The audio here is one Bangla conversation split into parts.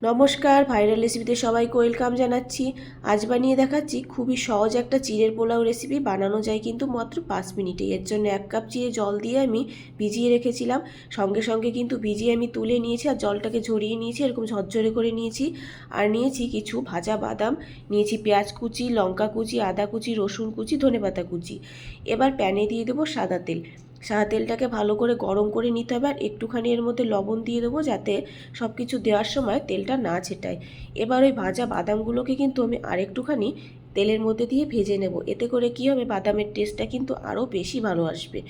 নমস্কার, ভাইরাল রেসিপিতে সবাইকে ওয়েলকাম জানাচ্ছি। আজ বানিয়ে দেখাচ্ছি খুবই সহজ একটা চিড়ের পোলাও রেসিপি। বানানো যায় কিন্তু মাত্র 5 মিনিটে। এর জন্য 1 কাপ চিড়ে জল দিয়ে আমি ভিজিয়ে রেখেছিলাম। সঙ্গে সঙ্গে কিন্তু ভিজিয়ে আমি তুলে নিয়েছি আর জলটাকে ঝরিয়ে নিয়েছি, এরকম ঝরঝরে করে নিয়েছি। আর নিয়েছি কিছু ভাজা বাদাম, নিয়েছি পেঁয়াজ কুচি, লঙ্কা কুচি, আদা কুচি, রসুন কুচি, ধনেপাতা কুচি। এবার প্যানে দিয়ে দেবো সাদা তেল। সাদা তেলটাকে ভালো করে গরম করে নিতে হবে আর একটুখানি এর মধ্যে লবণ দিয়ে দেবো, যাতে সব কিছু দেওয়ার সময় তেলটা না ছেটায়। এবার ওই ভাজা বাদামগুলোকে কিন্তু আমি আরেকটুখানি তেলের মধ্যে দিয়ে ভেজে নেব। এতে করে কী হবে, বাদামের টেস্টটা কিন্তু আরও বেশি ভালো আসবে।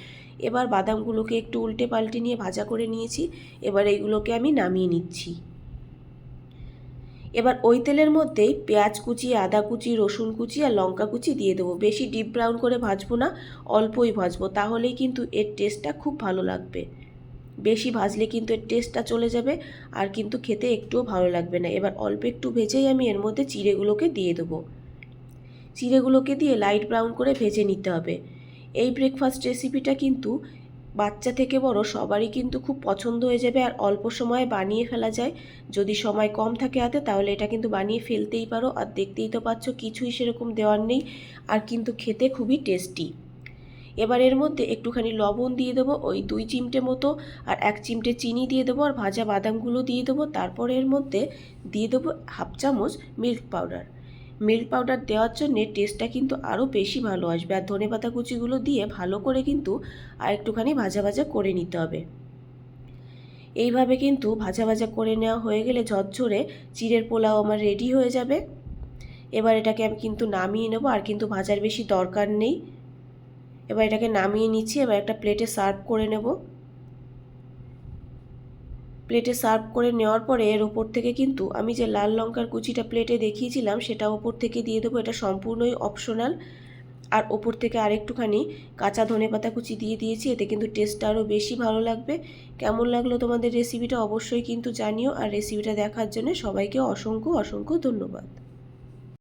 এবার বাদামগুলোকে একটু উল্টে পাল্টে নিয়ে ভাজা করে নিয়েছি। এবার এইগুলোকে আমি নামিয়ে নিচ্ছি। এবার ওই তেলের মধ্যেই পেঁয়াজ কুচি, আদা কুচি, রসুন কুচি আর লঙ্কা কুচি দিয়ে দেবো। বেশি ডিপ ব্রাউন করে ভাজবো না, অল্পই ভাজবো, তাহলেই কিন্তু এর টেস্টটা খুব ভালো লাগবে। বেশি ভাজলে কিন্তু এর টেস্টটা চলে যাবে আর কিন্তু খেতে একটুও ভালো লাগবে না। এবার অল্প একটু ভেজেই আমি এর মধ্যে চিড়েগুলোকে দিয়ে দেবো। চিড়েগুলোকে দিয়ে লাইট ব্রাউন করে ভেজে নিতে হবে। এই ব্রেকফাস্ট রেসিপিটা কিন্তু বাচ্চা থেকে বড় সবারই কিন্তু খুব পছন্দ হয়ে যাবে আর অল্প সময়ে বানিয়ে ফেলা যায়। যদি সময় কম থাকে হাতে তাহলে এটা কিন্তু বানিয়ে ফেলতেই পারো। আর দেখতেই তো পাচ্ছ কিছুই সেরকম দেওয়ার নেই, আর কিন্তু খেতে খুবই টেস্টি। এবার এর মধ্যে একটুখানি লবণ দিয়ে দেবো, ওই 2 চিমটে মতো, আর 1 চিমটে চিনি দিয়ে দেবো, আর ভাজা বাদামগুলো দিয়ে দেবো। তারপরে এর মধ্যে দিয়ে দেবো হাফ চামচ মিল্ক পাউডার। মিল্ক পাউডার দেওয়ার জন্যে টেস্টটা কিন্তু আরও বেশি ভালো আসবে। আর ধনেপাতা কুচিগুলো দিয়ে ভালো করে কিন্তু আর একটুখানি ভাজা ভাজা করে নিতে হবে। এইভাবে কিন্তু ভাজা ভাজা করে নেওয়া হয়ে গেলে ঝরঝরে চিড়ের পোলাও আমার রেডি হয়ে যাবে। এবার এটাকে আমি কিন্তু নামিয়ে নেব, আর কিন্তু ভাজার বেশি দরকার নেই। এবার এটাকে নামিয়ে নিচ্ছি। এবার একটা প্লেটে সার্ভ করে নেব। প্লেটে সার্ভ করে নেওয়ার পরে এর ওপর থেকে কিন্তু আমি যে লাল লঙ্কার কুচিটা প্লেটে দেখিয়েছিলাম সেটা ওপর থেকে দিয়ে দেবো। এটা সম্পূর্ণই অপশনাল। আর ওপর থেকে আরেকটুখানি কাঁচা ধনেপাতা কুচি দিয়ে দিয়েছি, এতে কিন্তু টেস্টটা আরও বেশি ভালো লাগবে। কেমন লাগলো তোমাদের রেসিপিটা অবশ্যই কিন্তু জানিও। আর রেসিপিটা দেখার জন্য সবাইকে অসংখ্য অসংখ্য ধন্যবাদ।